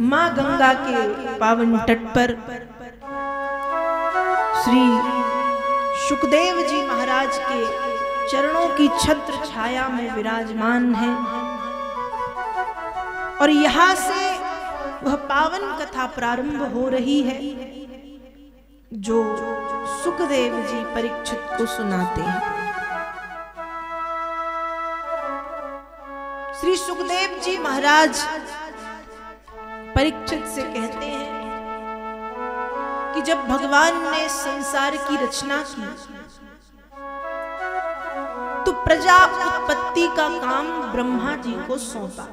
मां गंगा के पावन तट पर श्री सुखदेव जी महाराज के चरणों की छत्र छाया में विराजमान हैं और यहां से वह पावन कथा प्रारंभ हो रही है जो सुखदेव जी परीक्षित को सुनाते हैं। श्री सुखदेव जी महाराज परीक्षित से कहते हैं कि जब भगवान ने संसार की रचना की तो प्रजा उत्पत्ति का काम ब्रह्मा जी को सौंपा।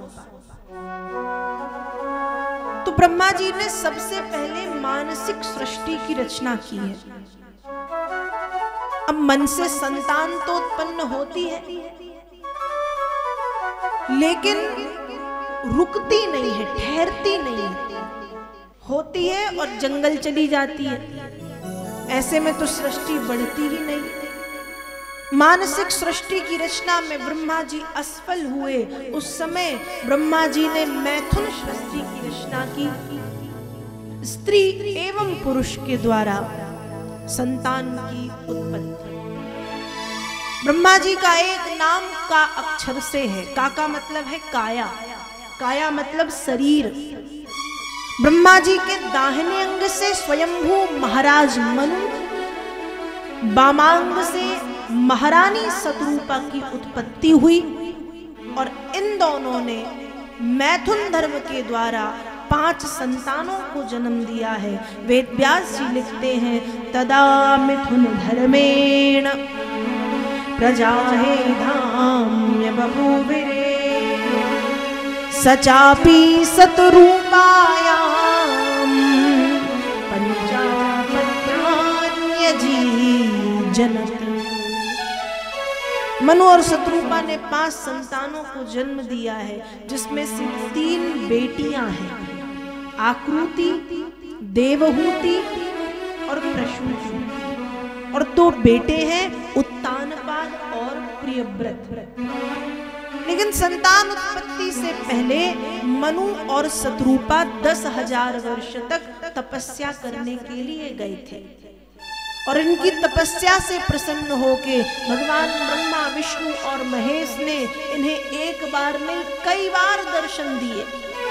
तो ब्रह्मा जी ने सबसे पहले मानसिक सृष्टि की रचना की है। अब मन से संतान तो उत्पन्न होती है लेकिन रुकती नहीं है, ठहरती नहीं है, होती है और जंगल चली जाती है। ऐसे में तो सृष्टि बढ़ती ही नहीं। मानसिक सृष्टि की रचना में ब्रह्मा जी असफल हुए। उस समय ब्रह्मा जी ने मैथुन सृष्टि की रचना की, स्त्री एवं पुरुष के द्वारा संतान की उत्पत्ति। ब्रह्मा जी का एक नाम का अक्षर से है। का मतलब है काया, काया मतलब शरीर। ब्रह्मा जी के दाहिने अंग से स्वयंभू महाराज मनु, वामांग से महारानी शतरूपा की उत्पत्ति हुई और इन दोनों ने मैथुन धर्म के द्वारा 5 संतानों को जन्म दिया है। वेद व्यास जी लिखते हैं तदा मिथुन धर्मेण प्रजाहे धाम्य बभूविरे सचापि शतरूपायां पंचापत्यान्यजी जनति। मनु और शतरूपा ने 5 संतानों को जन्म दिया है जिसमें से 3 बेटियां हैं, आकृति, देवहूति और प्रसूति, और 2 बेटे हैं, उत्तानपाद और प्रियव्रत। लेकिन संतान उत्पत्ति से पहले मनु और शतरूपा 10,000 वर्ष तक तपस्या करने के लिए गए थे और इनकी तपस्या से प्रसन्न होके भगवान ब्रह्मा, विष्णु और महेश ने इन्हें एक बार नहीं कई बार दर्शन दिए।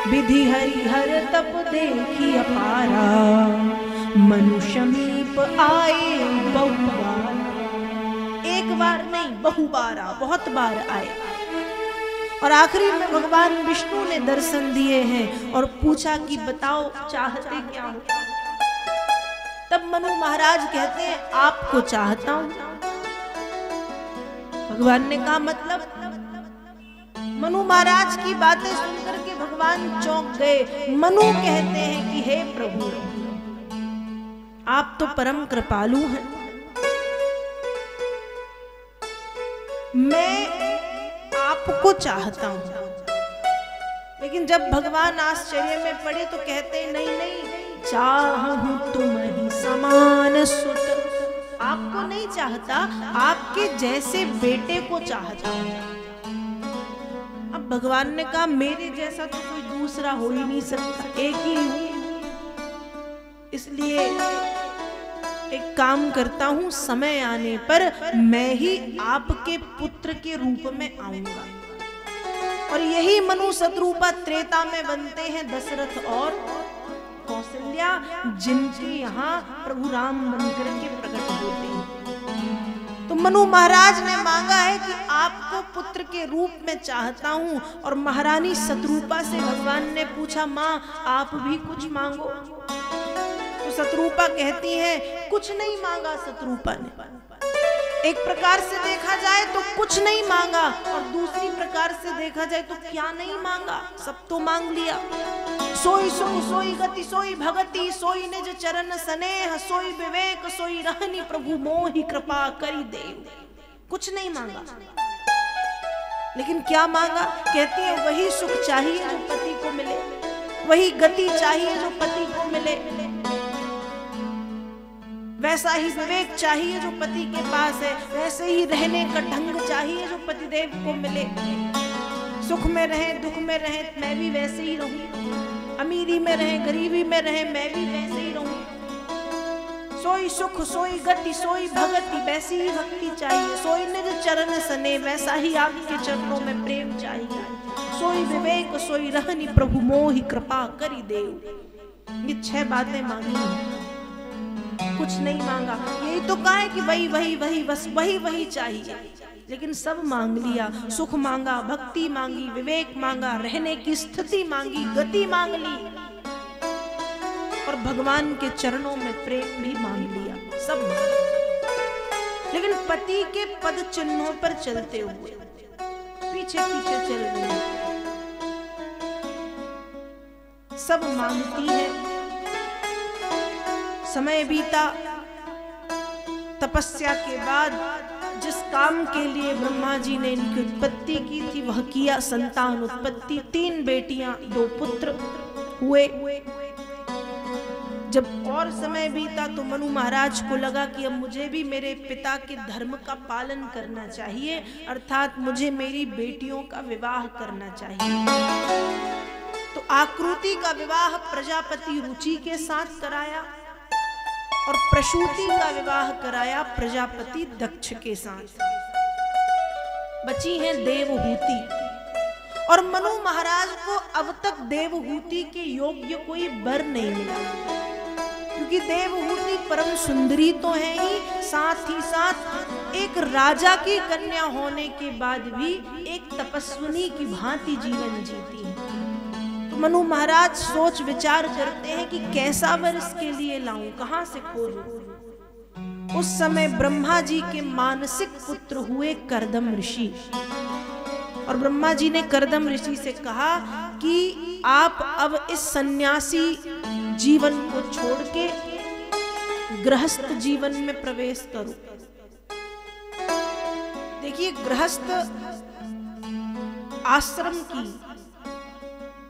विधि हरिहर तप देखी अपारा मनुष्य समीप आए बहुबार। एक बार नहीं बहु बार, बहुत बार आए और आखिरी में भगवान विष्णु ने दर्शन दिए हैं और पूछा कि बताओ चाहते क्या हो। तब मनु महाराज कहते हैं आपको चाहता हूं। भगवान ने कहा मतलब? मनु महाराज की बातें सुनकर के भगवान चौंक गए। मनु कहते हैं कि हे प्रभु, आप तो परम कृपालु हैं, मैं आपको चाहता हूं। लेकिन जब भगवान आश्चर्य में पड़े तो कहते हैं नहीं नहीं, चाहूं तुम ही समान सुत। आपको नहीं चाहता, आपके जैसे बेटे को चाहता हूं। अब भगवान ने कहा मेरे जैसा तो कोई दूसरा हो ही नहीं सकता, एक ही हूं। इसलिए एक काम करता हूं, समय आने पर मैं ही आपके पुत्र के रूप में आऊंगा। और यही मनु शतरूपा त्रेता में बनते हैं दशरथ और कौशल्या, जिनके यहाँ प्रभु राम बनकर के प्रकट होते हैं। तो मनु महाराज ने मांगा है कि आपको पुत्र के रूप में चाहता हूं। और महारानी शतरूपा से भगवान ने पूछा मां आप भी कुछ मांगो। तो शतरूपा कहती है कुछ नहीं मांगा। शतरूपा ने एक प्रकार से देखा जाए तो कुछ नहीं मांगा और दूसरी प्रकार से देखा जाए तो क्या नहीं मांगा, सब तो मांग लिया। सोई सोई सोई गति सोई भगति सोई निज चरण स्नेह सोई विवेक सोई रहनी प्रभु मोहि कृपा करी देव। कुछ नहीं मांगा लेकिन क्या मांगा? कहती है वही सुख चाहिए जो पति को मिले, वही गति चाहिए जो पति को मिले, वैसा ही विवेक चाहिए जो पति के पास है, वैसे ही रहने का ढंग चाहिए जो पतिदेव को मिले। सुख में रहे दुख में रहे मैं भी वैसे ही रहूं। अमी अमीरी में रहे गरीबी में रहे, मैं भी वैसे ही रहूं। सोई सुख सोई गति सोई भगति, वैसी ही भक्ति चाहिए। सोई निज चरण सने, वैसा ही आपके चरणों में प्रेम चाहिए। सोई विवेक सोई रहनी, प्रभु मोहि कृपा करी देव। ये 6 बातें मांगी, कुछ नहीं मांगा। यही तो कहा है कि वही वही वही बस वही वही चाहिए, लेकिन सब मांग लिया। सुख मांगा, भक्ति मांगी, विवेक मांगा, रहने की स्थिति मांगी, गति मांग ली, और भगवान के चरणों में प्रेम भी मांग लिया, सब मांग। लेकिन पति के पद चिन्हों पर चलते हुए पीछे पीछे चल रही, सब मांगती है। समय बीता, तपस्या के बाद जिस काम के लिए ब्रह्मा जी ने इनकी उत्पत्ति की थी वह किया, संतान उत्पत्ति। 3 बेटियां 2 पुत्र हुए। जब और समय बीता तो मनु महाराज को लगा कि अब मुझे भी मेरे पिता के धर्म का पालन करना चाहिए, अर्थात मुझे मेरी बेटियों का विवाह करना चाहिए। तो आकृति का विवाह प्रजापति रुचि के साथ कराया और प्रसूति का विवाह कराया प्रजापति दक्ष के साथ। बची हैं देवहूति, और मनु महाराज को अब तक देवहूति के योग्य कोई वर नहीं मिला, क्योंकि देवहूति परम सुंदरी तो है ही, साथ ही साथ एक राजा की कन्या होने के बाद भी एक तपस्विनी की भांति जीवन जीती है। तो मनु महाराज सोच विचार करते हैं कि कैसा वर इसके लिए लाऊं, कहां से खोजूं। उस समय ब्रह्मा जी के मानसिक पुत्र हुए कर्दम ऋषि, और ब्रह्मा जी ने कर्दम ऋषि से कहा कि आप अब इस सन्यासी जीवन को छोड़ के गृहस्थ जीवन में प्रवेश करो। देखिए, गृहस्थ आश्रम की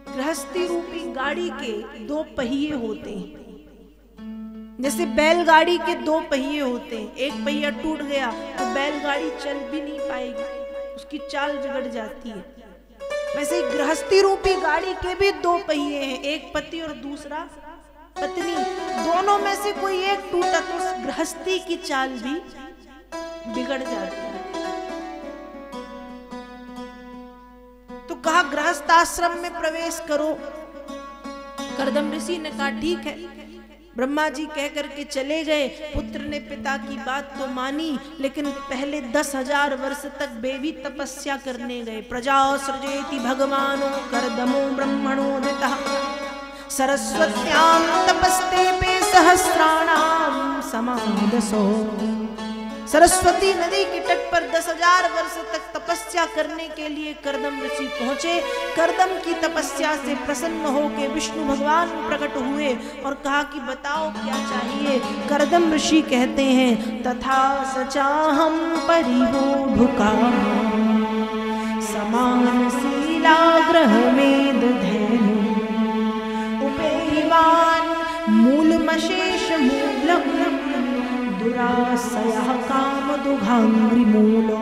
गृहस्थी रूपी गाड़ी के 2 पहिए होते हैं। जैसे बैलगाड़ी के 2 पहिए होते हैं, एक पहिया टूट गया तो बैलगाड़ी चल भी नहीं पाएगी, उसकी चाल बिगड़ जाती है। वैसे गृहस्थी रूपी गाड़ी के भी 2 पहिए हैं, एक पति और दूसरा पत्नी। दोनों में से कोई एक टूटा तो गृहस्थी की चाल भी बिगड़ जाती है। तो कहा गृहस्थ आश्रम में प्रवेश करो। कर्दम ऋषि ने कहा ठीक है। ब्रह्मा जी कह करके चले गए। पुत्र ने पिता की बात तो मानी, लेकिन पहले 10,000 वर्ष तक वे भी तपस्या करने गए। प्रजा सृजेति भगवानो कर्दमो ब्रह्मणो दितः, सरस्वत्यां तपस्ते पे सहस्राणाम समादसो। सरस्वती नदी के तट पर 10,000 वर्ष तक तपस्या करने के लिए कर्दम ऋषि पहुंचे। कर्दम की तपस्या से प्रसन्न होकर विष्णु भगवान प्रकट हुए और कहा कि बताओ क्या चाहिए। कर्दम ऋषि कहते हैं तथा सचाहम परिवोढुका समान शीलाग्रह में दधेनु उपेवान मूलमशेष मूलम दुरासयः काम दुघांग्रि मूलो